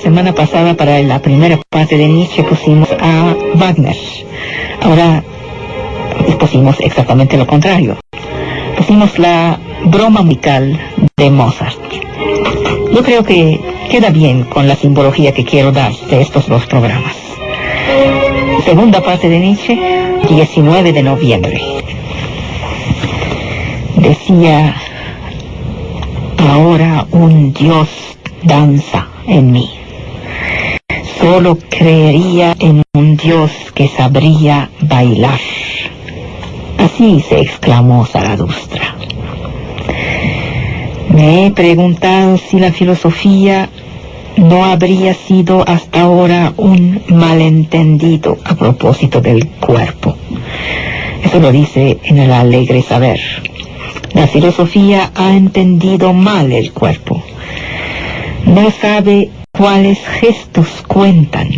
semana pasada, para la primera parte de Nietzsche, pusimos a Wagner. Ahora pusimos exactamente lo contrario. Pusimos la broma musical de Mozart. Yo creo que queda bien con la simbología que quiero dar de estos dos programas. Segunda parte de Nietzsche, 19 de noviembre. Decía: ahora un Dios danza en mí. Solo creería en un Dios que sabría bailar. Así se exclamó Zaratustra. Me he preguntado si la filosofía no habría sido hasta ahora un malentendido a propósito del cuerpo. Eso lo dice en el Alegre Saber. La filosofía ha entendido mal el cuerpo. No sabe cuáles gestos cuentan.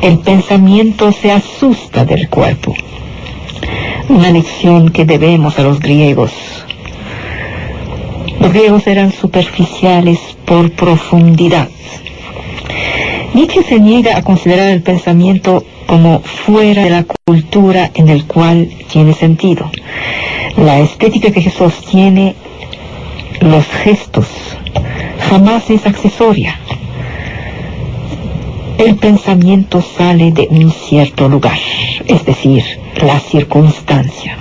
El pensamiento se asusta del cuerpo. Una lección que debemos a los griegos. Los griegos eran superficiales por profundidad. Nietzsche se niega a considerar el pensamiento como fuera de la cultura en el cual tiene sentido. La estética que sostiene los gestos jamás es accesoria. El pensamiento sale de un cierto lugar, es decir, la circunstancia.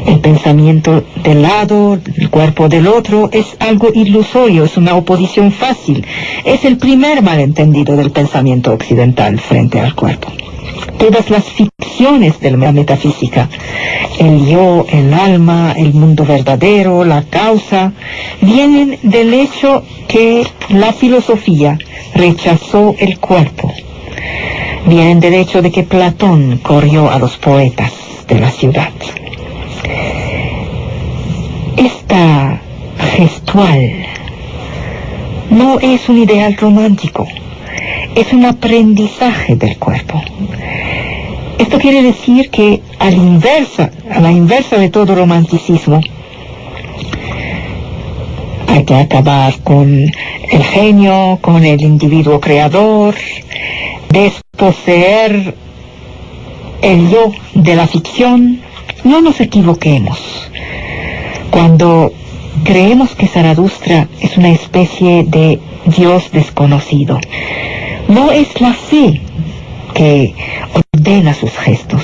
El pensamiento del lado, el cuerpo del otro, es algo ilusorio, es una oposición fácil. Es el primer malentendido del pensamiento occidental frente al cuerpo. Todas las ficciones de la metafísica, el yo, el alma, el mundo verdadero, la causa, vienen del hecho que la filosofía rechazó el cuerpo. Vienen del hecho de que Platón corrió a los poetas de la ciudad. Esta gestual no es un ideal romántico, es un aprendizaje del cuerpo. Esto quiere decir que a la inversa de todo romanticismo, hay que acabar con el genio, con el individuo creador, desposeer el yo de la ficción. No nos equivoquemos. Cuando creemos que Zaratustra es una especie de Dios desconocido, no es la fe que ordena sus gestos,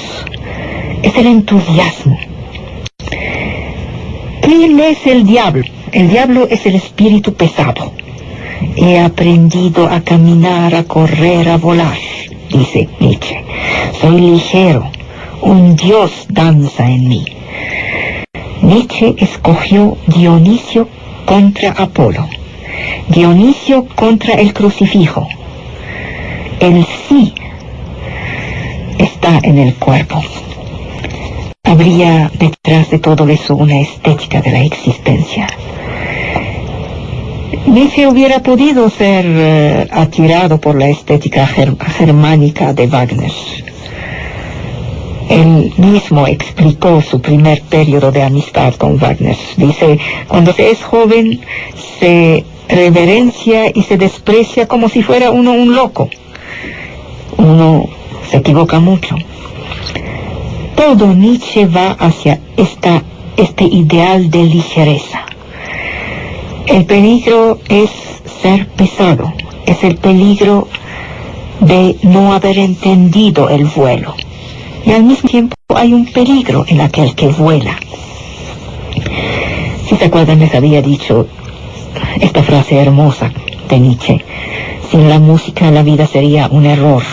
es el entusiasmo. ¿Quién es el diablo? El diablo es el espíritu pesado. He aprendido a caminar, a correr, a volar, dice Nietzsche. Soy ligero, un Dios danza en mí. Nietzsche escogió Dionisio contra Apolo, Dionisio contra el crucifijo. El sí está en el cuerpo. Habría detrás de todo eso una estética de la existencia. Nietzsche hubiera podido ser atirado por la estética germánica de Wagner. Él mismo explicó su primer periodo de amistad con Wagner. Dice: cuando se es joven, se reverencia y se desprecia como si fuera uno un loco. Uno se equivoca mucho. Todo Nietzsche va hacia este ideal de ligereza. El peligro es ser pesado, es el peligro de no haber entendido el vuelo. Y al mismo tiempo hay un peligro en aquel que vuela. Si se acuerdan, les había dicho esta frase hermosa de Nietzsche: sin la música la vida sería un error.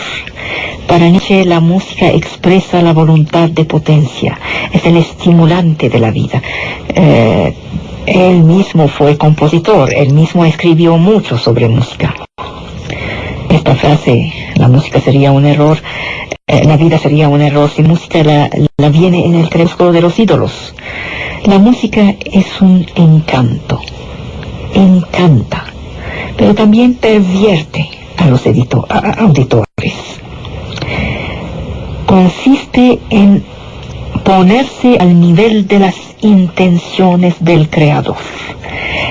Para Nietzsche la música expresa la voluntad de potencia, es el estimulante de la vida. Él mismo fue compositor, él mismo escribió mucho sobre música. Esta frase, la música sería un error, la vida sería un error sin música, la viene en el crepúsculo de los ídolos. La música es un encanto, encanta, pero también pervierte a los auditores. Consiste en ponerse al nivel de las intenciones del creador.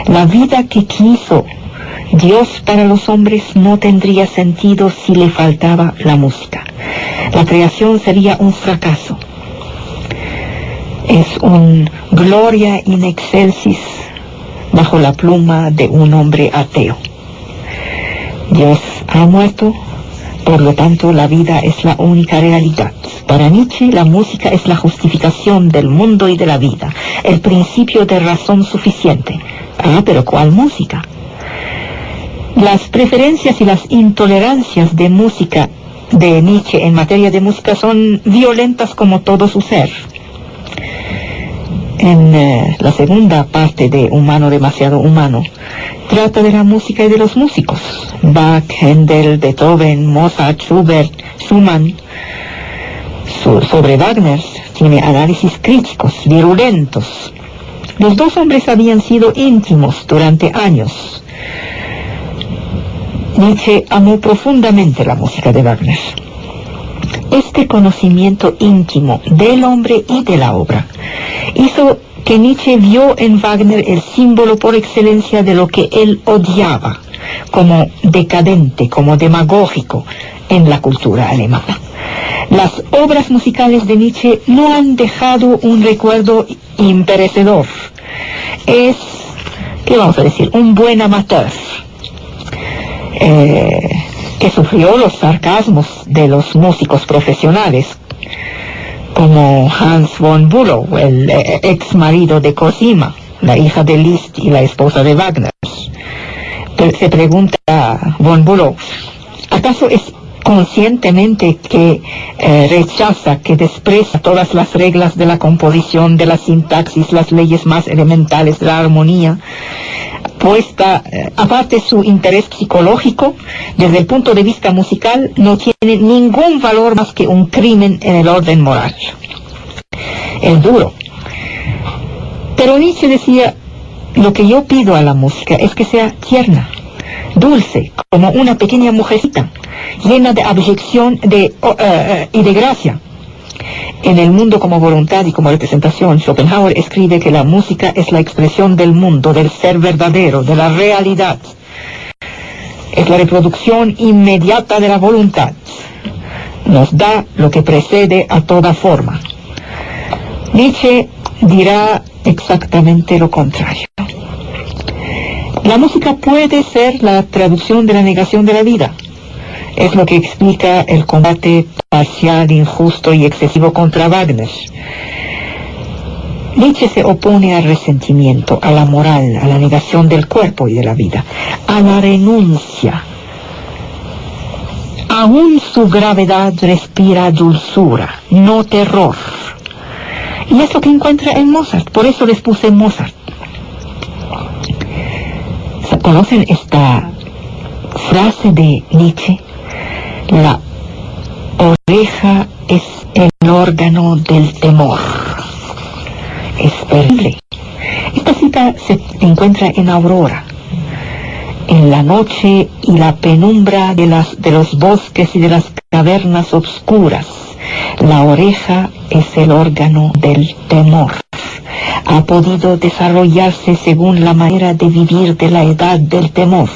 La vida que quiso Dios para los hombres no tendría sentido si le faltaba la música. La creación sería un fracaso. Es un gloria in excelsis bajo la pluma de un hombre ateo. Dios ha muerto, por lo tanto la vida es la única realidad. Para Nietzsche la música es la justificación del mundo y de la vida, el principio de razón suficiente. Ah, pero ¿cuál música? Las preferencias y las intolerancias de música de Nietzsche en materia de música son violentas como todo su ser. En la segunda parte de Humano demasiado humano, trata de la música y de los músicos. Bach, Händel, Beethoven, Mozart, Schubert, Schumann. Sobre Wagner tiene análisis críticos, virulentos. Los dos hombres habían sido íntimos durante años. Nietzsche amó profundamente la música de Wagner. Este conocimiento íntimo del hombre y de la obra hizo que Nietzsche vio en Wagner el símbolo por excelencia de lo que él odiaba, como decadente, como demagógico en la cultura alemana. Las obras musicales de Nietzsche no han dejado un recuerdo imperecedor. Es, ¿qué vamos a decir?, un buen amateur, que sufrió los sarcasmos de los músicos profesionales, como Hans von Bülow, el ex marido de Cosima, la hija de Liszt y la esposa de Wagner. Se pregunta von Bülow, ¿acaso es conscientemente que rechaza, que desprecia todas las reglas de la composición, de la sintaxis, las leyes más elementales de la armonía? Puesta aparte su interés psicológico, desde el punto de vista musical, no tiene ningún valor más que un crimen en el orden moral. Es duro. Pero Nietzsche decía, lo que yo pido a la música es que sea tierna, dulce, como una pequeña mujercita, llena de abyección y de gracia. En El mundo como voluntad y como representación, Schopenhauer escribe que la música es la expresión del mundo, del ser verdadero, de la realidad. Es la reproducción inmediata de la voluntad. Nos da lo que precede a toda forma. Nietzsche dirá exactamente lo contrario. La música puede ser la traducción de la negación de la vida. Es lo que explica el combate parcial, injusto y excesivo contra Wagner. Nietzsche se opone al resentimiento, a la moral, a la negación del cuerpo y de la vida, a la renuncia. Aún su gravedad respira dulzura, no terror. Y es lo que encuentra en Mozart, por eso les puse Mozart. ¿Conocen esta frase de Nietzsche? La oreja es el órgano del temor. Es terrible. Esta cita se encuentra en Aurora. En la noche y la penumbra de los bosques y de las cavernas obscuras, la oreja es el órgano del temor. Ha podido desarrollarse según la manera de vivir de la edad del temor.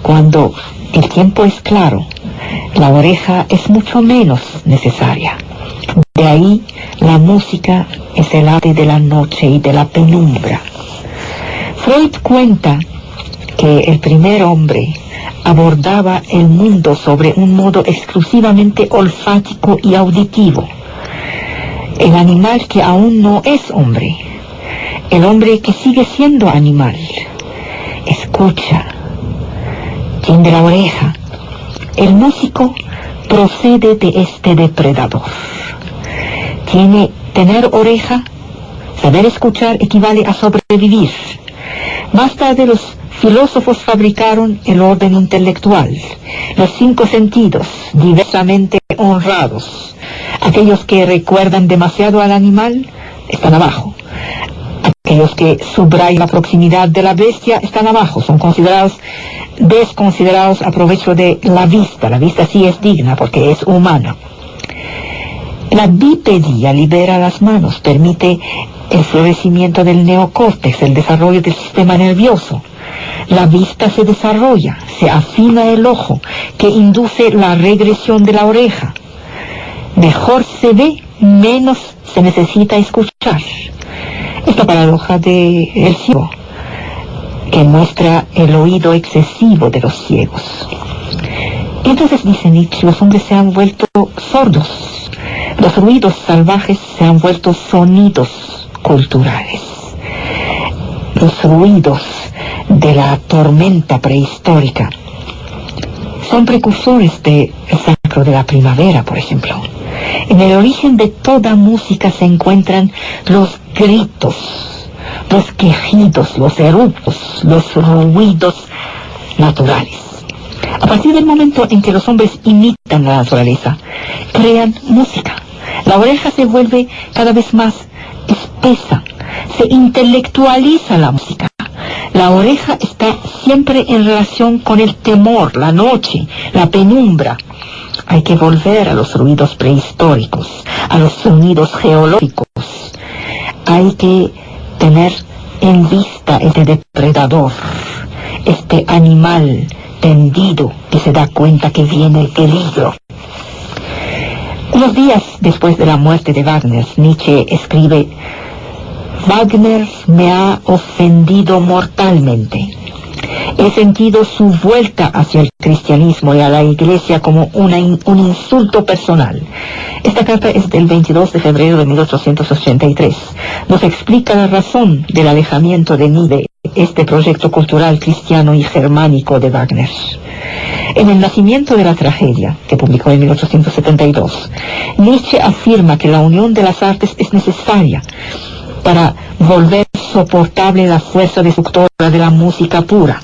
Cuando el tiempo es claro, la oreja es mucho menos necesaria. De ahí la música es el arte de la noche y de la penumbra. Freud cuenta que el primer hombre abordaba el mundo sobre un modo exclusivamente olfático y auditivo. El animal que aún no es hombre, el hombre que sigue siendo animal, escucha, tiende la oreja. El músico procede de este depredador. Tener oreja, saber escuchar equivale a sobrevivir. Más tarde los filósofos fabricaron el orden intelectual, los 5 sentidos, diversamente honrados. Aquellos que recuerdan demasiado al animal están abajo. Aquellos que subrayan la proximidad de la bestia están abajo, son desconsiderados a provecho de la vista. La vista sí es digna porque es humana. La bipedía libera las manos, permite el florecimiento del neocórtex, el desarrollo del sistema nervioso. la vista se desarrolla, se afina el ojo, que induce la regresión de la oreja. Mejor se ve, menos se necesita escuchar. Es la paradoja del ciego, que muestra el oído excesivo de los ciegos. Entonces, dice Nietzsche, los hombres se han vuelto sordos. Los ruidos salvajes se han vuelto sonidos culturales. Los ruidos de la tormenta prehistórica son precursores del sacro de la primavera, por ejemplo. En el origen de toda música se encuentran los gritos, los quejidos, los eructos, los ruidos naturales. A partir del momento en que los hombres imitan la naturaleza, crean música. La oreja se vuelve cada vez más espesa, se intelectualiza la música. La oreja está siempre en relación con el temor, la noche, la penumbra. Hay que volver a los ruidos prehistóricos, a los sonidos geológicos. Hay que tener en vista este depredador, este animal tendido que se da cuenta que viene el peligro. Unos días después de la muerte de Wagner, Nietzsche escribe: Wagner me ha ofendido mortalmente. He sentido su vuelta hacia el cristianismo y a la iglesia como un insulto personal. Esta carta es del 22 de febrero de 1883. Nos explica la razón del alejamiento de Nietzsche de este proyecto cultural cristiano y germánico de Wagner. En El nacimiento de la tragedia, que publicó en 1872, Nietzsche afirma que la unión de las artes es necesaria para volver soportable la fuerza destructora de la música pura.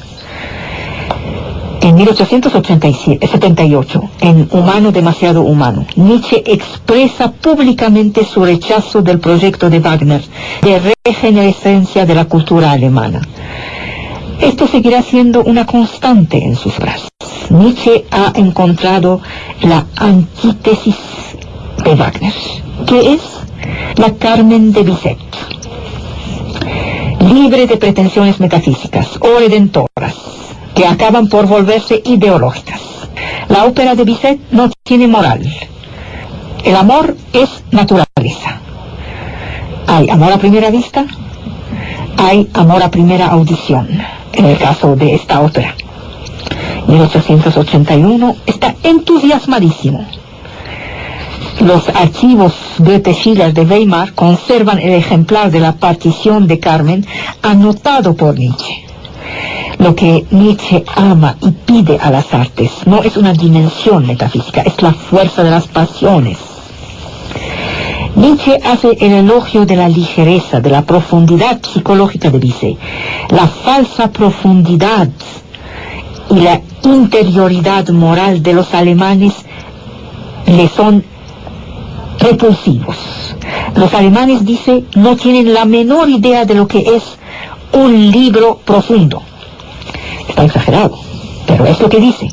En 1878, en Humano demasiado humano, Nietzsche expresa públicamente su rechazo del proyecto de Wagner de regenerescencia de la cultura alemana. Esto seguirá siendo una constante en sus obras. Nietzsche ha encontrado la antítesis de Wagner, que es la Carmen de Bizet, libre de pretensiones metafísicas o redentoras, que acaban por volverse ideológicas. La ópera de Bizet no tiene moral. El amor es naturaleza. Hay amor a primera vista, hay amor a primera audición, en el caso de esta ópera. 1881 está entusiasmadísimo. Los archivos Goethe-Schiller de Weimar conservan el ejemplar de la partición de Carmen anotado por Nietzsche. Lo que Nietzsche ama y pide a las artes no es una dimensión metafísica, es la fuerza de las pasiones. Nietzsche hace el elogio de la ligereza, de la profundidad psicológica de Bizet. La falsa profundidad y la interioridad moral de los alemanes le son repulsivos. Los alemanes, dice, no tienen la menor idea de lo que es un libro profundo. Está exagerado, pero es lo que dice.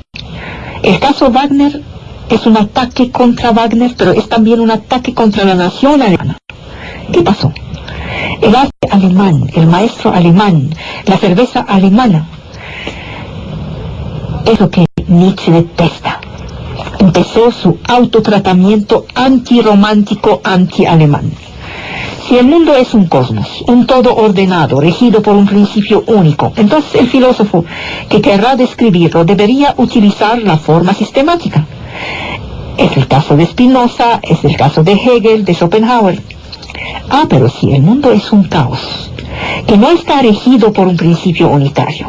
El caso Wagner es un ataque contra Wagner, pero es también un ataque contra la nación alemana. ¿Qué pasó? El arte alemán, el maestro alemán, la cerveza alemana, es lo que Nietzsche detesta. Empezó su autotratamiento antirromántico, anti-alemán. Si el mundo es un cosmos, un todo ordenado, regido por un principio único, entonces el filósofo que querrá describirlo debería utilizar la forma sistemática. Es el caso de Spinoza, es el caso de Hegel, de Schopenhauer. Pero si el mundo es un caos, que no está regido por un principio unitario,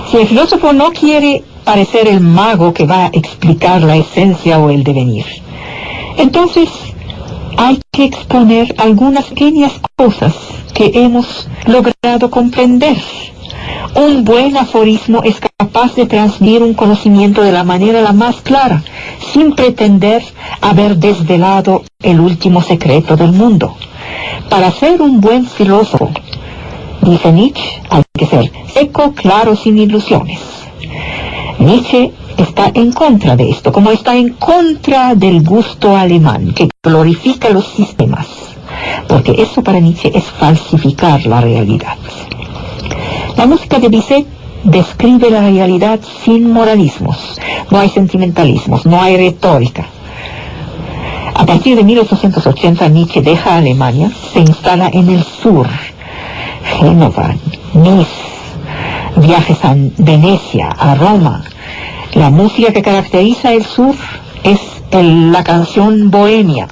si el filósofo no quiere parecer el mago que va a explicar la esencia o el devenir, entonces hay que exponer algunas pequeñas cosas que hemos logrado comprender. Un buen aforismo es capaz de transmitir un conocimiento de la manera la más clara, sin pretender haber desvelado el último secreto del mundo. Para ser un buen filósofo, dice Nietzsche, hay que ser seco, claro, sin ilusiones. Nietzsche está en contra de esto, como está en contra del gusto alemán, que glorifica los sistemas, porque eso para Nietzsche es falsificar la realidad. La música de Bizet describe la realidad sin moralismos. No hay sentimentalismos, no hay retórica. A partir de 1880 Nietzsche deja Alemania, se instala en el sur, Génova, Nice, viajes a Venecia, a Roma. La música que caracteriza el sur es la canción bohemia,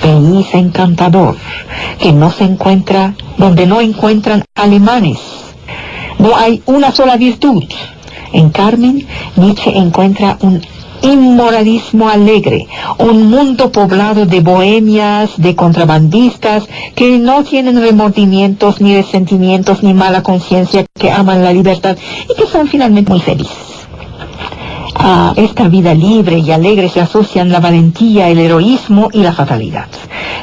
país encantador, que no se encuentra, donde no encuentran alemanes. No hay una sola virtud. En Carmen, Nietzsche encuentra un inmoralismo alegre, un mundo poblado de bohemias, de contrabandistas, que no tienen remordimientos, ni resentimientos, ni mala conciencia, que aman la libertad y que son finalmente muy felices. A esta vida libre y alegre se asocian la valentía, el heroísmo y la fatalidad.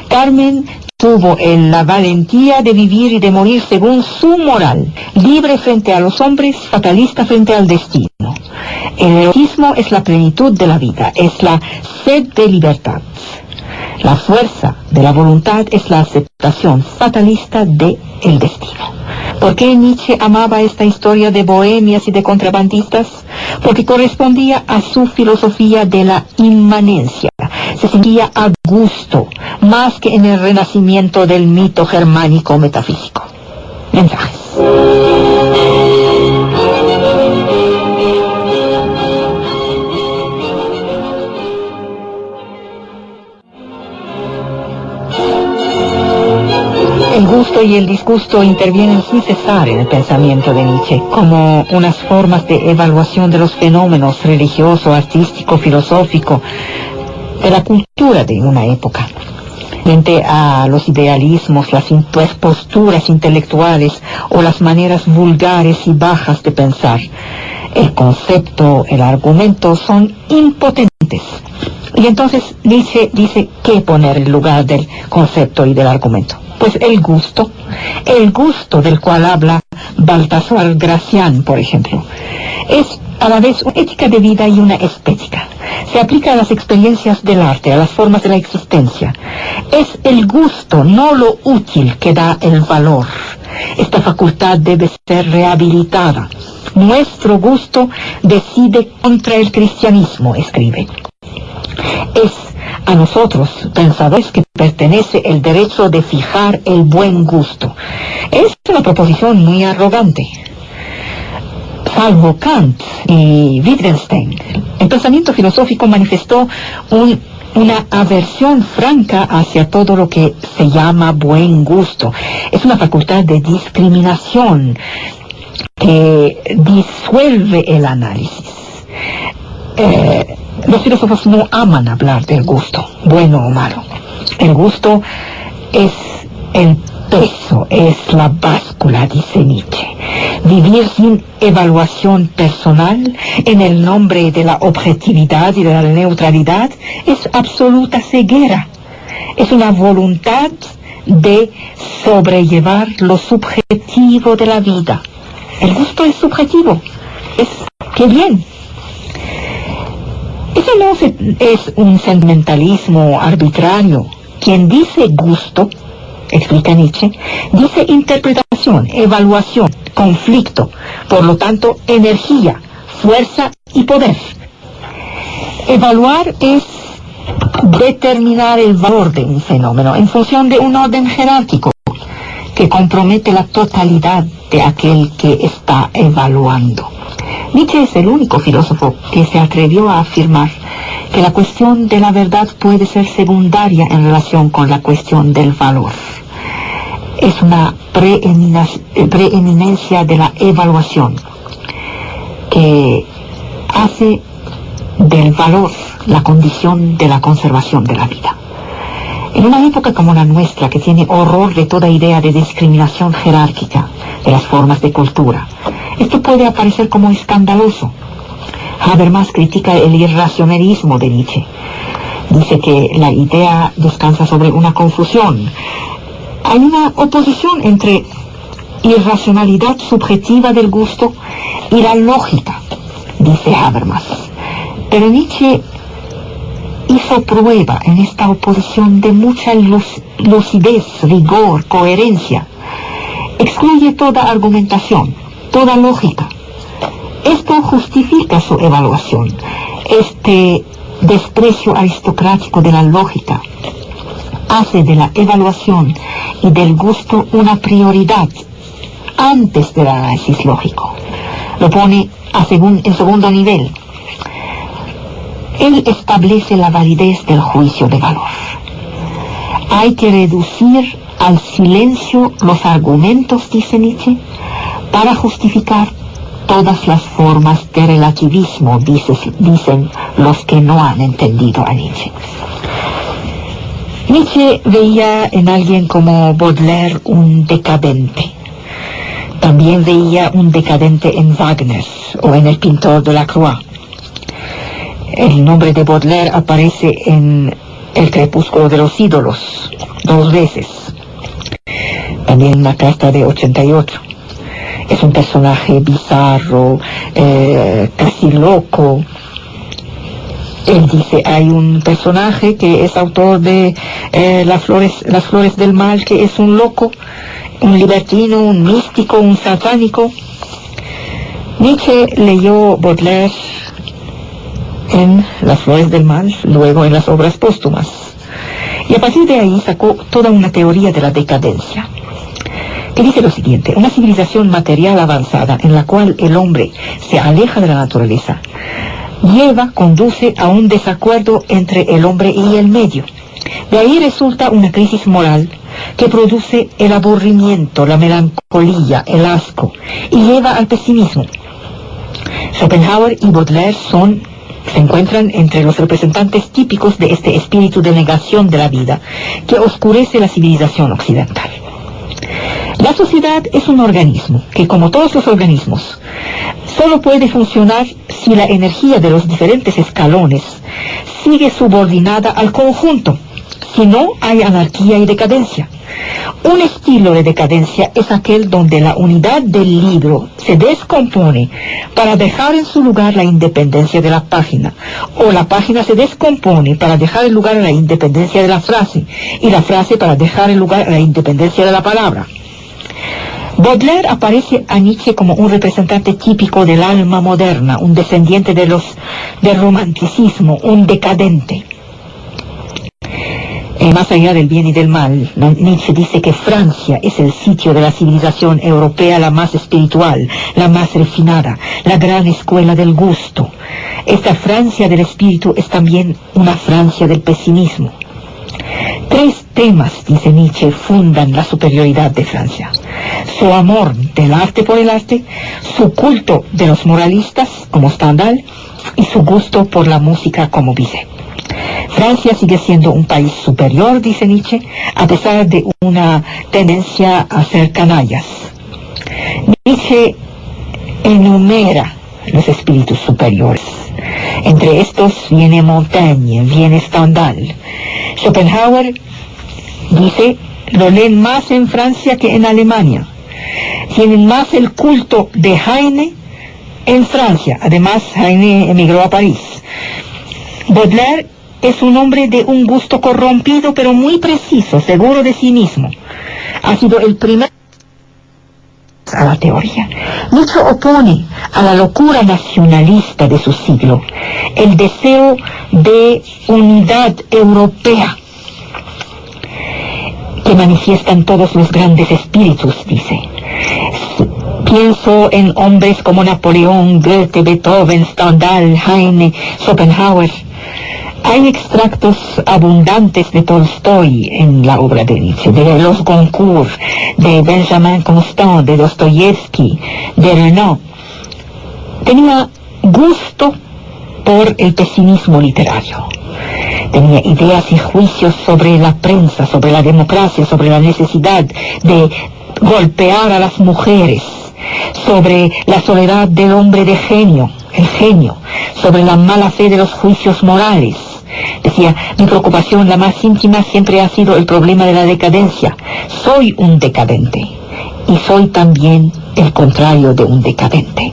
Carmen tuvo la valentía de vivir y de morir según su moral, libre frente a los hombres, fatalista frente al destino. El heroísmo es la plenitud de la vida, es la sed de libertad. La fuerza de la voluntad es la aceptación fatalista del destino. ¿Por qué Nietzsche amaba esta historia de bohemias y de contrabandistas? Porque correspondía a su filosofía de la inmanencia. Se sentía a gusto, más que en el renacimiento del mito germánico metafísico. Mensajes. El gusto y el disgusto intervienen sin cesar en el pensamiento de Nietzsche, como unas formas de evaluación de los fenómenos religioso, artístico, filosófico, de la cultura de una época. Frente a los idealismos, las posturas intelectuales o las maneras vulgares y bajas de pensar, el concepto, el argumento son impotentes. Y entonces Nietzsche dice qué poner en lugar del concepto y del argumento. Pues el gusto del cual habla Baltasar Gracián, por ejemplo, es a la vez una ética de vida y una estética. Se aplica a las experiencias del arte, a las formas de la existencia. Es el gusto, no lo útil, que da el valor. Esta facultad debe ser rehabilitada. Nuestro gusto decide contra el cristianismo, escribe. Es a nosotros, pensadores, que pertenece el derecho de fijar el buen gusto. Es una proposición muy arrogante. Salvo Kant y Wittgenstein, el pensamiento filosófico manifestó una aversión franca hacia todo lo que se llama buen gusto. Es una facultad de discriminación que disuelve el análisis. Los filósofos no aman hablar del gusto, bueno o malo. El gusto es el peso, es la báscula, dice Nietzsche. Vivir sin evaluación personal en el nombre de la objetividad y de la neutralidad es absoluta ceguera. Es una voluntad de sobrellevar lo subjetivo de la vida. El gusto es subjetivo. ¡Qué bien! Eso no es un sentimentalismo arbitrario. Quien dice gusto, explica Nietzsche, dice interpretación, evaluación, conflicto, por lo tanto, energía, fuerza y poder. Evaluar es determinar el valor de un fenómeno en función de un orden jerárquico que compromete la totalidad de aquel que está evaluando. Nietzsche es el único filósofo que se atrevió a afirmar que la cuestión de la verdad puede ser secundaria en relación con la cuestión del valor. Es una preeminencia de la evaluación que hace del valor la condición de la conservación de la vida. En una época como la nuestra, que tiene horror de toda idea de discriminación jerárquica de las formas de cultura, esto puede aparecer como escandaloso. Habermas critica el irracionalismo de Nietzsche. Dice que la idea descansa sobre una confusión. Hay una oposición entre irracionalidad subjetiva del gusto y la lógica, dice Habermas. Pero Nietzsche hizo prueba en esta oposición de mucha lucidez, rigor, coherencia. excluye toda argumentación, toda lógica. Esto justifica su evaluación. Este desprecio aristocrático de la lógica hace de la evaluación y del gusto una prioridad antes del análisis lógico. Lo pone en segundo nivel. Él establece la validez del juicio de valor. Hay que reducir al silencio los argumentos, dice Nietzsche, para justificar todas las formas de relativismo, dicen los que no han entendido a Nietzsche. Nietzsche veía en alguien como Baudelaire un decadente. También veía un decadente en Wagner o en el pintor Delacroix. El nombre de Baudelaire aparece en El crepúsculo de los ídolos 2 veces. También en la carta de 88. Es un personaje bizarro, casi loco. Él dice, hay un personaje que es autor de Las flores del mal, que es un loco, un libertino, un místico, un satánico. Nietzsche leyó Baudelaire en Las flores del mal, luego en las obras póstumas. Y a partir de ahí sacó toda una teoría de la decadencia, que dice lo siguiente: una civilización material avanzada en la cual el hombre se aleja de la naturaleza, conduce a un desacuerdo entre el hombre y el medio. De ahí resulta una crisis moral que produce el aburrimiento, la melancolía, el asco, y lleva al pesimismo. Schopenhauer y Baudelaire se encuentran entre los representantes típicos de este espíritu de negación de la vida que oscurece la civilización occidental. La sociedad es un organismo que, como todos los organismos, solo puede funcionar si la energía de los diferentes escalones sigue subordinada al conjunto. Si no, hay anarquía y decadencia. Un estilo de decadencia es aquel donde la unidad del libro se descompone para dejar en su lugar la independencia de la página, o la página se descompone para dejar el lugar a la independencia de la frase, y la frase para dejar el lugar a la independencia de la palabra. Baudelaire aparece a Nietzsche como un representante típico del alma moderna, un descendiente del romanticismo, un decadente. Más allá del bien y del mal, Nietzsche dice que Francia es el sitio de la civilización europea la más espiritual, la más refinada, la gran escuela del gusto. Esta Francia del espíritu es también una Francia del pesimismo. 3 temas, dice Nietzsche, fundan la superioridad de Francia: su amor del arte por el arte, su culto de los moralistas como Stendhal y su gusto por la música como Bizet. Francia sigue siendo un país superior, dice Nietzsche, a pesar de una tendencia a ser canallas. Nietzsche enumera los espíritus superiores. Entre estos viene Montaigne, viene Stendhal. Schopenhauer dice, lo leen más en Francia que en Alemania. Tienen más el culto de Heine en Francia. Además, Heine emigró a París. Baudelaire es un hombre de un gusto corrompido, pero muy preciso, seguro de sí mismo. Ha sido el primer a la teoría. Nietzsche opone a la locura nacionalista de su siglo el deseo de unidad europea que manifiestan todos los grandes espíritus, dice. Pienso en hombres como Napoleón, Goethe, Beethoven, Stendhal, Heine, Schopenhauer. Hay extractos abundantes de Tolstoy en la obra de Nietzsche, de los Goncourt, de Benjamin Constant, de Dostoyevsky, de Renaud. Tenía gusto por el pesimismo literario. Tenía ideas y juicios sobre la prensa, sobre la democracia, sobre la necesidad de golpear a las mujeres, sobre la soledad del hombre de genio, el genio, sobre la mala fe de los juicios morales. Decía, mi preocupación la más íntima siempre ha sido el problema de la decadencia. Soy un decadente y soy también el contrario de un decadente.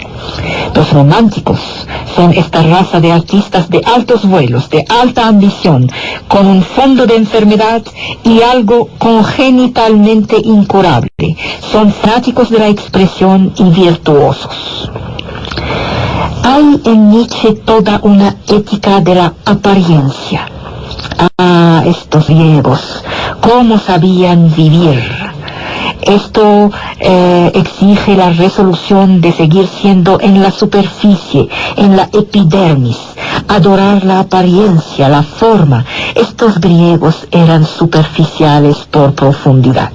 Los románticos Son esta raza de artistas de altos vuelos, de alta ambición, con un fondo de enfermedad y algo congenitalmente incurable. Son fanáticos de la expresión y virtuosos. Hay en Nietzsche toda una ética de la apariencia. Ah, estos griegos, cómo sabían vivir. Esto exige la resolución de seguir siendo en la superficie, en la epidermis, adorar la apariencia, la forma. Estos griegos eran superficiales por profundidad.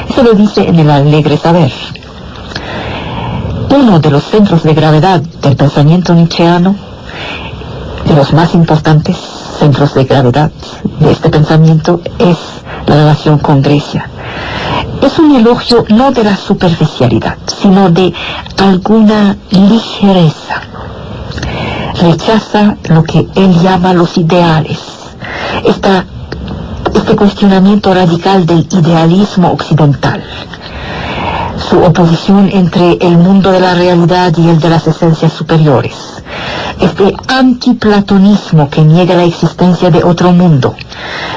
Eso lo dice en el Alegre Saber. Uno de los centros de gravedad del pensamiento nietzscheano, de los más importantes centros de gravedad de este pensamiento, es la relación con Grecia. Es un elogio no de la superficialidad, sino de alguna ligereza. Rechaza lo que él llama los ideales. Este cuestionamiento radical del idealismo occidental. Su oposición entre el mundo de la realidad y el de las esencias superiores. Este antiplatonismo que niega la existencia de otro mundo.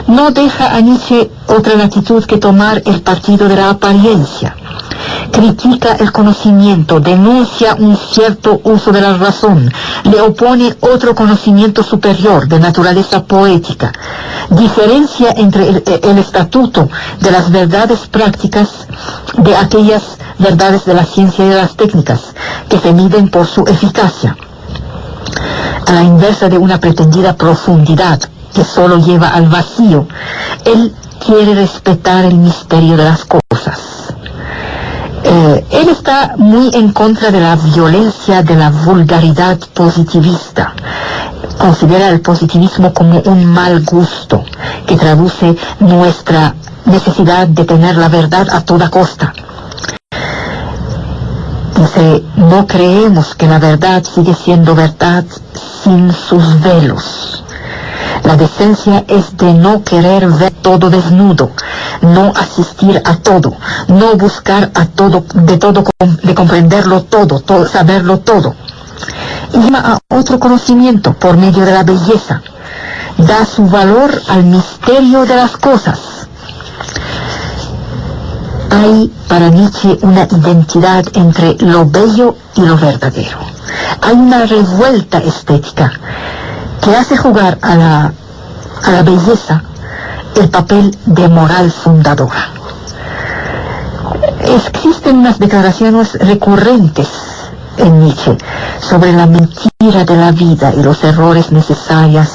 No deja a Nietzsche otra latitud que tomar el partido de la apariencia. Critica el conocimiento, denuncia un cierto uso de la razón, le opone otro conocimiento superior de naturaleza poética, diferencia entre el estatuto de las verdades prácticas de aquellas verdades de la ciencia y de las técnicas que se miden por su eficacia, a la inversa de una pretendida profundidad que solo lleva al vacío. Él quiere respetar el misterio de las cosas. Él está muy en contra de la violencia, de la vulgaridad positivista. Considera el positivismo como un mal gusto que traduce nuestra necesidad de tener la verdad a toda costa. Dice, no creemos que la verdad sigue siendo verdad sin sus velos. La decencia es de no querer ver todo desnudo, no asistir a todo, no buscar a todo, de comprenderlo todo, saberlo todo. Y llama a otro conocimiento por medio de la belleza. Da su valor al misterio de las cosas. Hay para Nietzsche una identidad entre lo bello y lo verdadero. Hay una revuelta estética que hace jugar a la belleza el papel de moral fundadora. Existen unas declaraciones recurrentes en Nietzsche sobre la mentira de la vida y los errores necesarios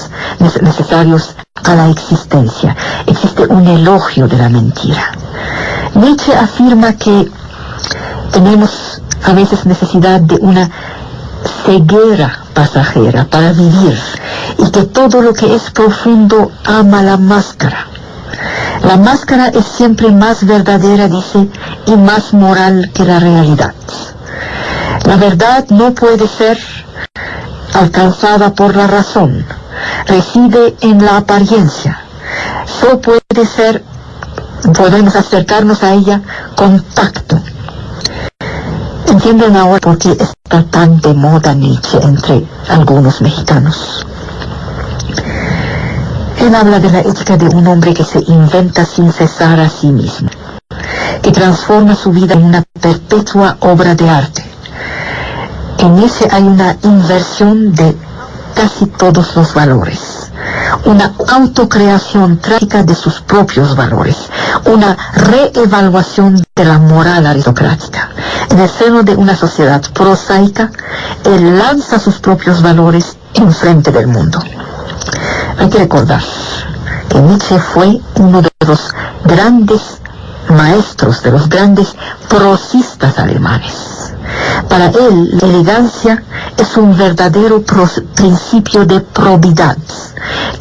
a la existencia. Existe un elogio de la mentira. Nietzsche afirma que tenemos a veces necesidad de una ceguera pasajera para vivir y que todo lo que es profundo ama la máscara. La máscara es siempre más verdadera, dice, y más moral que la realidad. La verdad no puede ser alcanzada por la razón, reside en la apariencia. Solo podemos acercarnos a ella con tacto. Entienden ahora por qué está tan de moda Nietzsche entre algunos mexicanos. Él habla de la ética de un hombre que se inventa sin cesar a sí mismo, que transforma su vida en una perpetua obra de arte. En Nietzsche hay una inversión de casi todos los valores, una autocreación trágica de sus propios valores, una reevaluación de la moral aristocrática. En el seno de una sociedad prosaica, él lanza sus propios valores en frente del mundo. Hay que recordar que Nietzsche fue uno de los grandes maestros, de los grandes prosistas alemanes. Para él, la elegancia es un verdadero principio de probidad,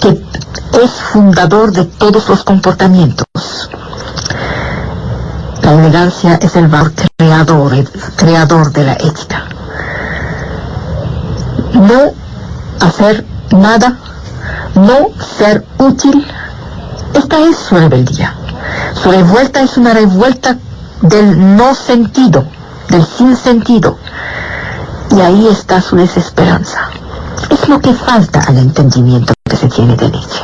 que es fundador de todos los comportamientos. La elegancia es el valor creador de la ética. No hacer nada, no ser útil, esta es su rebeldía. Su revuelta es una revuelta del no sentido, del sinsentido. Y ahí está su desesperanza. Es lo que falta al entendimiento que se tiene de Nietzsche.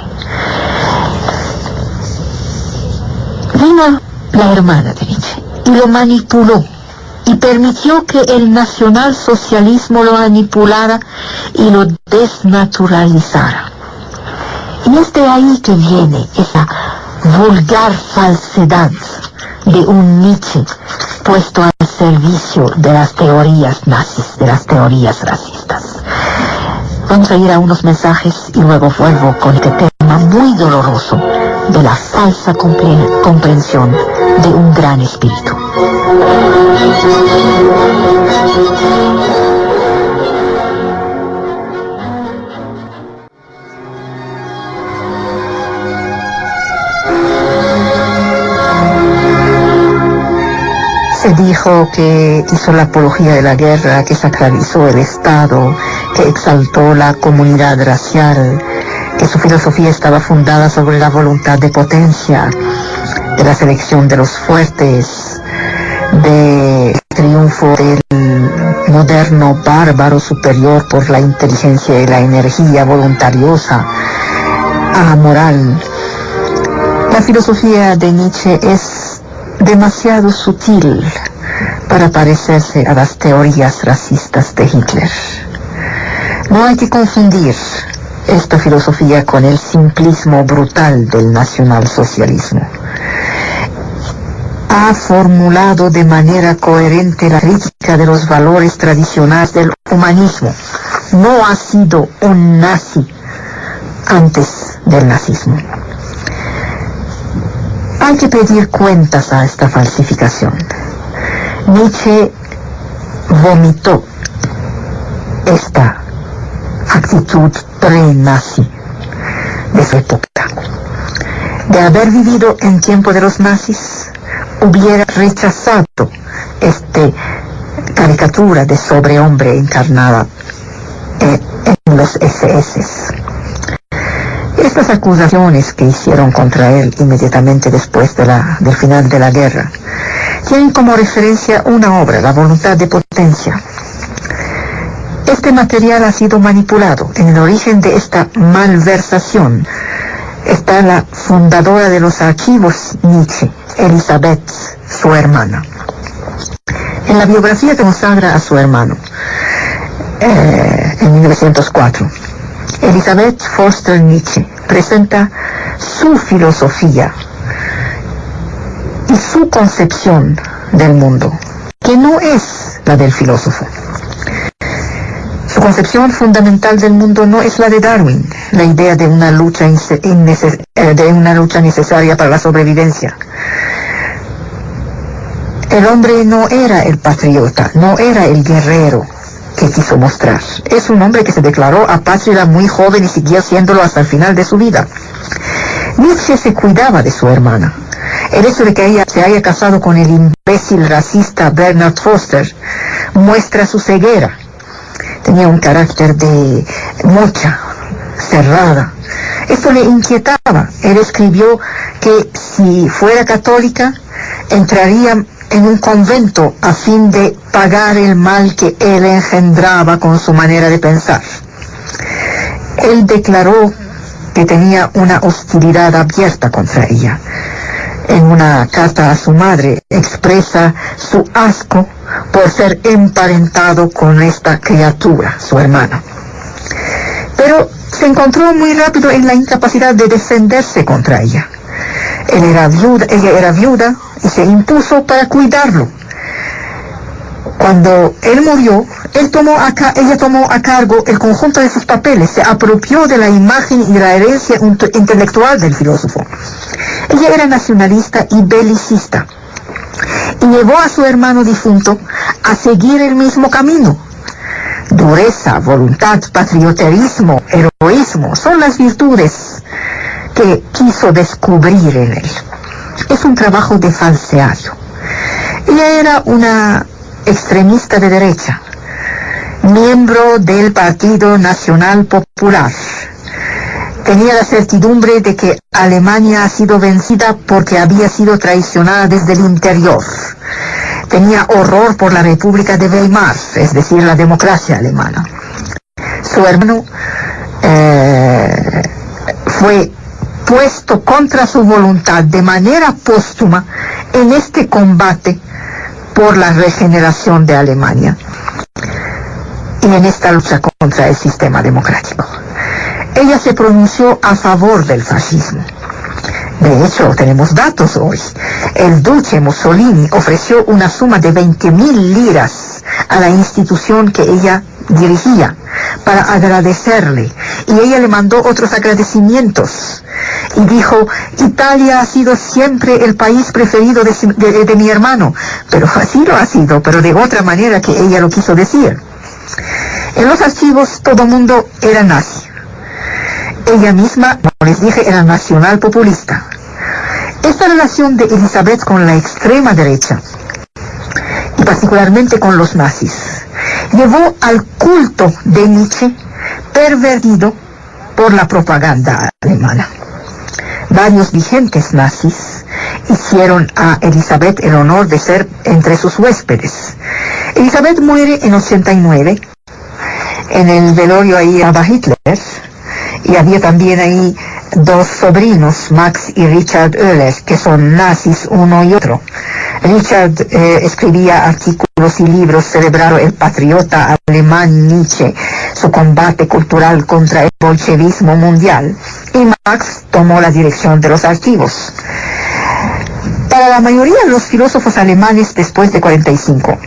Vino la hermana de Nietzsche y lo manipuló y permitió que el nacionalsocialismo lo manipulara y lo desnaturalizara. Y es de ahí que viene esa vulgar falsedad de un Nietzsche puesto al servicio de las teorías nazis, de las teorías racistas. Vamos a ir a unos mensajes y luego vuelvo con este tema muy doloroso de la falsa comprensión de un gran espíritu. Se dijo que hizo la apología de la guerra, que sacralizó el Estado, que exaltó la comunidad racial, que su filosofía estaba fundada sobre la voluntad de potencia, de la selección de los fuertes, del triunfo del moderno bárbaro superior por la inteligencia y la energía voluntariosa, amoral. La filosofía de Nietzsche es demasiado sutil para parecerse a las teorías racistas de Hitler. No hay que confundir esta filosofía con el simplismo brutal del nacionalsocialismo. Ha formulado de manera coherente la crítica de los valores tradicionales del humanismo. No ha sido un nazi antes del nazismo. Hay que pedir cuentas a esta falsificación. Nietzsche vomitó esta actitud pre-nazi de su época. De haber vivido en tiempo de los nazis, hubiera rechazado esta caricatura de sobrehombre encarnada en los SS. Estas acusaciones que hicieron contra él inmediatamente después del final de la guerra tienen como referencia una obra, La voluntad de potencia. Este material ha sido manipulado. En el origen de esta malversación está la fundadora de los archivos Nietzsche, Elisabeth, su hermana. En la biografía que consagra a su hermano, en 1904, Elisabeth Foster Nietzsche presenta su filosofía y su concepción del mundo, que no es la del filósofo. Su concepción fundamental del mundo no es la de Darwin, la idea de una lucha necesaria para la sobrevivencia. El hombre no era el patriota, no era el guerrero que quiso mostrar. Es un hombre que se declaró apátrida muy joven y siguió siéndolo hasta el final de su vida. Nietzsche se cuidaba de su hermana. El hecho de que ella se haya casado con el imbécil racista Bernard Foster muestra su ceguera. Tenía un carácter de mocha, cerrada. Esto le inquietaba. Él escribió que si fuera católica, entraría en un convento a fin de pagar el mal que él engendraba con su manera de pensar. Él declaró que tenía una hostilidad abierta contra ella. En una carta a su madre expresa su asco por ser emparentado con esta criatura, su hermana. Pero se encontró muy rápido en la incapacidad de defenderse contra ella. Ella era viuda y se impuso para cuidarlo. Cuando él murió, ella tomó a cargo el conjunto de sus papeles, se apropió de la imagen y de la herencia intelectual del filósofo. Ella era nacionalista y belicista, y llevó a su hermano difunto a seguir el mismo camino. Dureza, voluntad, patrioterismo, heroísmo, son las virtudes que quiso descubrir en él. Es un trabajo de falseario. Ella era una extremista de derecha, miembro del Partido Nacional Popular. Tenía la certidumbre de que Alemania ha sido vencida porque había sido traicionada desde el interior. Tenía horror por la República de Weimar, es decir, la democracia alemana. Su hermano fue puesto contra su voluntad de manera póstuma en este combate por la regeneración de Alemania y en esta lucha contra el sistema democrático. Ella se pronunció a favor del fascismo. De hecho, tenemos datos hoy. El duque Mussolini ofreció una suma de 20.000 liras a la institución que ella dirigía para agradecerle, y ella le mandó otros agradecimientos y dijo: Italia ha sido siempre el país preferido de mi hermano, pero así lo ha sido, pero de otra manera que ella lo quiso decir. En los archivos todo mundo era nazi. Ella misma, como les dije, era nacional populista. Esta relación de Elisabeth con la extrema derecha, y particularmente con los nazis, llevó al culto de Nietzsche pervertido por la propaganda alemana. Varios dirigentes nazis hicieron a Elisabeth el honor de ser entre sus huéspedes. Elisabeth muere en 89. En el velorio ahí estaba Hitler, y había también ahí dos sobrinos, Max y Richard Oehler, que son nazis uno y otro. Richard escribía artículos y libros celebrando el patriota alemán Nietzsche, su combate cultural contra el bolchevismo mundial, y Max tomó la dirección de los archivos. Para la mayoría de los filósofos alemanes después de 45,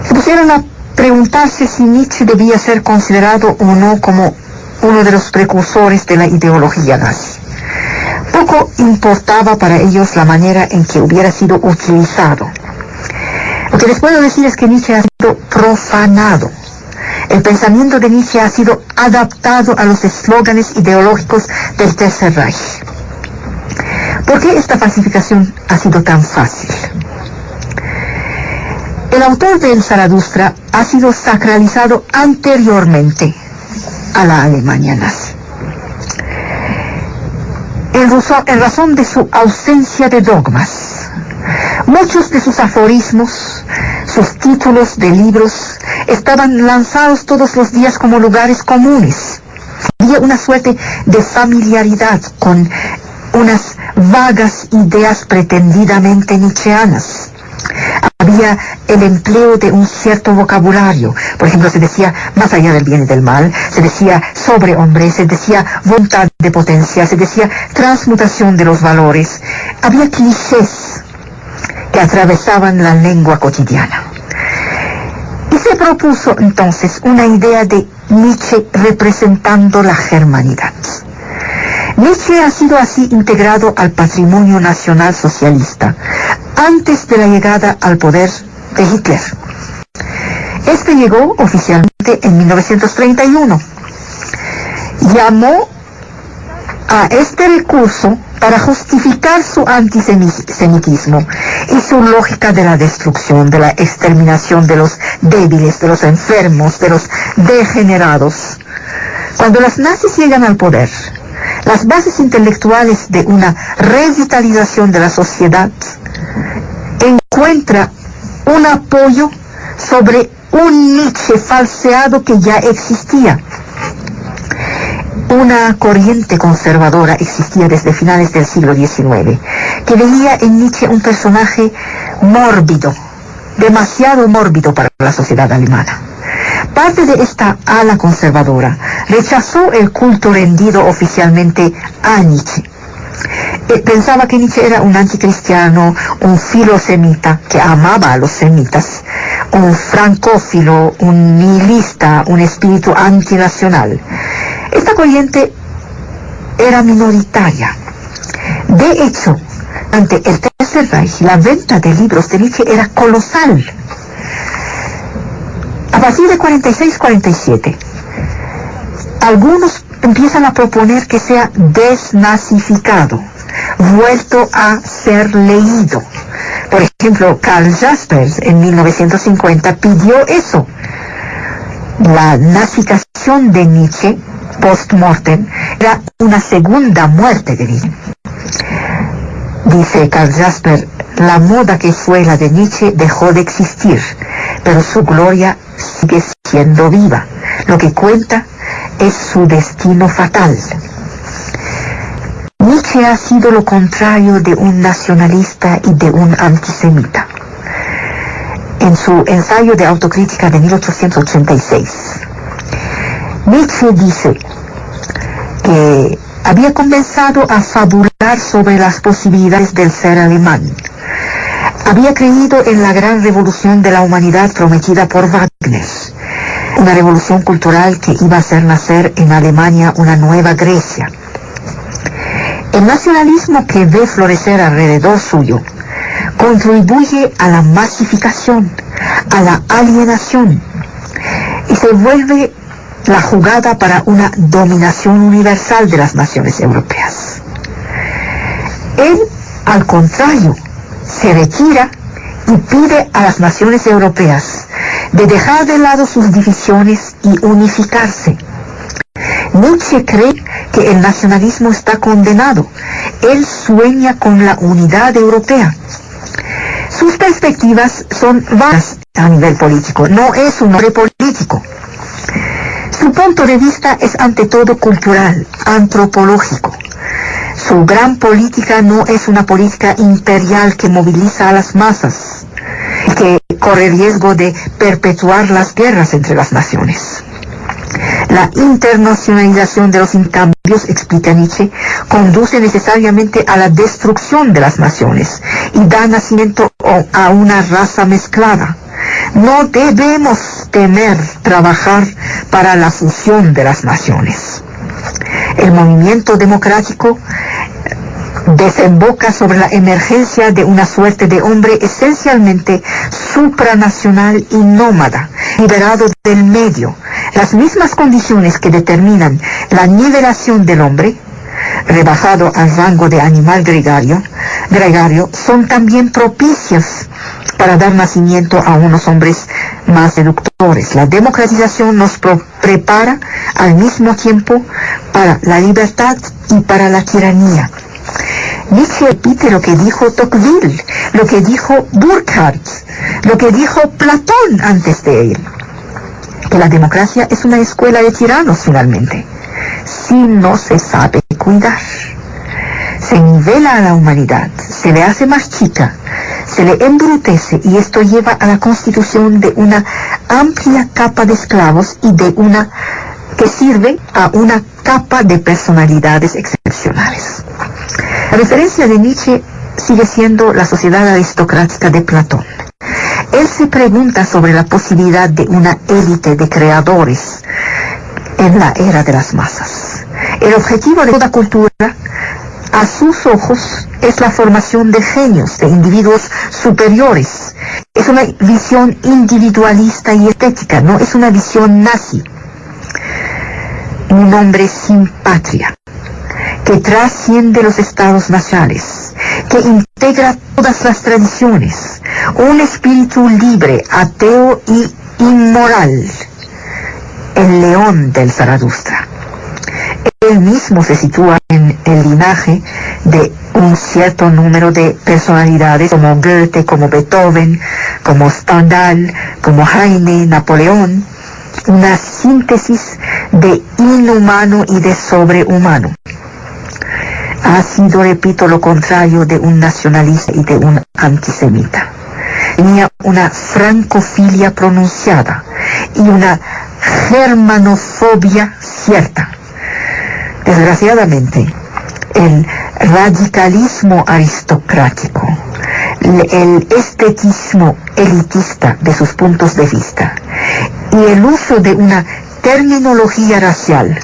se pusieron a preguntarse si Nietzsche debía ser considerado o no como uno de los precursores de la ideología nazi. Poco importaba para ellos la manera en que hubiera sido utilizado. Lo que les puedo decir es que Nietzsche ha sido profanado. El pensamiento de Nietzsche ha sido adaptado a los eslóganes ideológicos del Tercer Reich. ¿Por qué esta falsificación ha sido tan fácil? El autor del Zaratustra ha sido sacralizado anteriormente a la Alemania nazi, en razón de su ausencia de dogmas. Muchos de sus aforismos, sus títulos de libros, estaban lanzados todos los días como lugares comunes. Había una suerte de familiaridad con unas vagas ideas pretendidamente nietzscheanas. Había el empleo de un cierto vocabulario. Por ejemplo, se decía más allá del bien y del mal, se decía sobrehombre, se decía voluntad de potencia, se decía transmutación de los valores. Había clichés que atravesaban la lengua cotidiana. Y se propuso entonces una idea de Nietzsche representando la germanidad. Nietzsche ha sido así integrado al patrimonio nacional socialista antes de la llegada al poder de Hitler. Este llegó oficialmente en 1931. Llamó a este recurso para justificar su antisemitismo y su lógica de la destrucción, de la exterminación de los débiles, de los enfermos, de los degenerados. Cuando los nazis llegan al poder, las bases intelectuales de una revitalización de la sociedad encuentra un apoyo sobre un Nietzsche falseado que ya existía. Una corriente conservadora existía desde finales del siglo XIX, que veía en Nietzsche un personaje mórbido, demasiado mórbido para la sociedad alemana. Parte de esta ala conservadora rechazó el culto rendido oficialmente a Nietzsche. Pensaba que Nietzsche era un anticristiano, un filosemita que amaba a los semitas, un francófilo, un nihilista, un espíritu antinacional. Esta corriente era minoritaria. De hecho, ante el Tercer Reich, la venta de libros de Nietzsche era colosal. A partir de 46-47, algunos empiezan a proponer que sea desnazificado, vuelto a ser leído. Por ejemplo, Karl Jaspers en 1950 pidió eso. La nazificación de Nietzsche post-mortem era una segunda muerte de Nietzsche. Dice Karl Jasper, la moda que fue la de Nietzsche dejó de existir, pero su gloria sigue siendo viva. Lo que cuenta es su destino fatal. Nietzsche ha sido lo contrario de un nacionalista y de un antisemita. En su ensayo de autocrítica de 1886, Nietzsche dice que había comenzado a fabular sobre las posibilidades del ser alemán. Había creído en la gran revolución de la humanidad prometida por Wagner, una revolución cultural que iba a hacer nacer en Alemania una nueva Grecia. El nacionalismo que ve florecer alrededor suyo contribuye a la masificación, a la alienación, y se vuelve la jugada para una dominación universal de las naciones europeas. Él, al contrario, se retira y pide a las naciones europeas de dejar de lado sus divisiones y unificarse. Nietzsche cree que el nacionalismo está condenado. Él sueña con la unidad europea. Sus perspectivas son vagas a nivel político. No es un hombre político. Su punto de vista es ante todo cultural, antropológico. Su gran política no es una política imperial que moviliza a las masas, que corre riesgo de perpetuar las guerras entre las naciones. La internacionalización de los intercambios, explica Nietzsche, conduce necesariamente a la destrucción de las naciones y da nacimiento a una raza mezclada. No debemos temer trabajar para la fusión de las naciones. El movimiento democrático desemboca sobre la emergencia de una suerte de hombre esencialmente supranacional y nómada, liberado del medio. Las mismas condiciones que determinan la nivelación del hombre, rebajado al rango de animal gregario, son también propicias para dar nacimiento a unos hombres más seductores. La democratización nos prepara al mismo tiempo para la libertad y para la tiranía. Nietzsche repite lo que dijo Tocqueville, lo que dijo Burckhardt, lo que dijo Platón antes de él, que la democracia es una escuela de tiranos finalmente, si no se sabe cuidar. Se nivela a la humanidad, se le hace más chica, se le embrutece, y esto lleva a la constitución de una amplia capa de esclavos y de una que sirve a una capa de personalidades excepcionales. La referencia de Nietzsche sigue siendo la sociedad aristocrática de Platón. Él se pregunta sobre la posibilidad de una élite de creadores en la era de las masas. El objetivo de toda cultura, a sus ojos, es la formación de genios, de individuos superiores. Es una visión individualista y estética, no es una visión nazi. Un hombre sin patria, que trasciende los estados nacionales, que integra todas las tradiciones, un espíritu libre, ateo y inmoral, el león del Zaratustra. Él mismo se sitúa en el linaje de un cierto número de personalidades como Goethe, como Beethoven, como Stendhal, como Heine, Napoleón, una síntesis de inhumano y de sobrehumano. Ha sido, repito, lo contrario de un nacionalista y de un antisemita. Tenía una francofilia pronunciada y una germanofobia cierta. Desgraciadamente, el radicalismo aristocrático, el estetismo elitista de sus puntos de vista y el uso de una terminología racial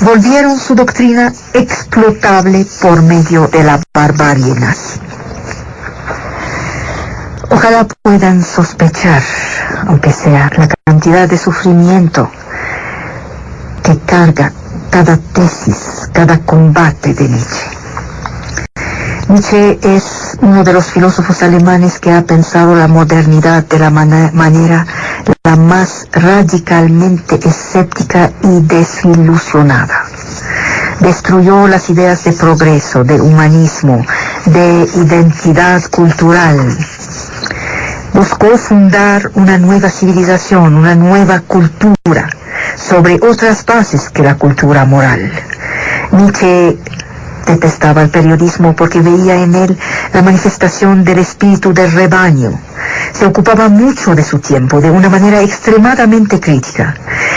volvieron su doctrina explotable por medio de la barbarie nazi. Ojalá puedan sospechar, aunque sea, la cantidad de sufrimiento que carga cada tesis, cada combate de Nietzsche. Nietzsche es uno de los filósofos alemanes que ha pensado la modernidad de la manera la más radicalmente escéptica y desilusionada. Destruyó las ideas de progreso, de humanismo, de identidad cultural. Buscó fundar una nueva civilización, una nueva cultura, sobre otras bases que la cultura moral. Nietzsche detestaba el periodismo porque veía en él la manifestación del espíritu del rebaño. Se ocupaba mucho de su tiempo de una manera extremadamente crítica.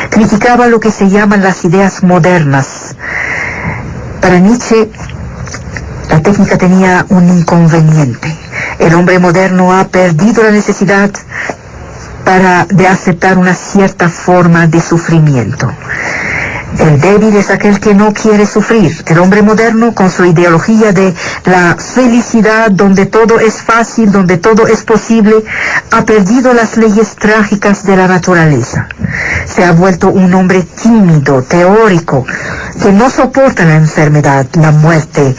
Criticaba lo que se llaman las ideas modernas. Para Nietzsche, la técnica tenía un inconveniente. El hombre moderno ha perdido la necesidad de aceptar una cierta forma de sufrimiento. El débil es aquel que no quiere sufrir. El hombre moderno, con su ideología de la felicidad, donde todo es fácil, donde todo es posible, ha perdido las leyes trágicas de la naturaleza. Se ha vuelto un hombre tímido, teórico, que no soporta la enfermedad, la muerte,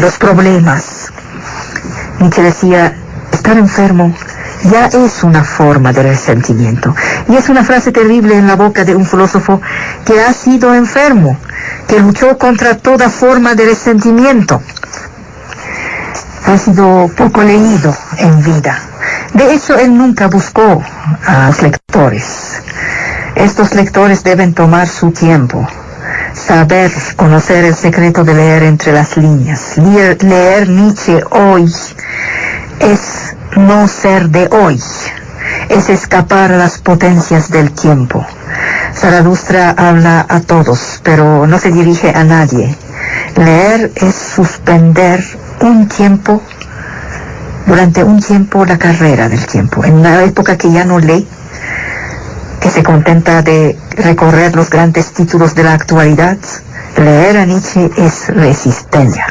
los problemas. Nietzsche decía, estar enfermo ya es una forma de resentimiento. Y es una frase terrible en la boca de un filósofo que ha sido enfermo, que luchó contra toda forma de resentimiento. Ha sido poco leído en vida. De hecho, él nunca buscó a los lectores. Estos lectores deben tomar su tiempo, saber, conocer el secreto de leer entre las líneas. Leer Nietzsche hoy es no ser de hoy, es escapar a las potencias del tiempo. Zaratustra habla a todos, pero no se dirige a nadie. Leer es suspender durante un tiempo, la carrera del tiempo. En una época que ya no lee, que se contenta de recorrer los grandes títulos de la actualidad, leer a Nietzsche es resistencia.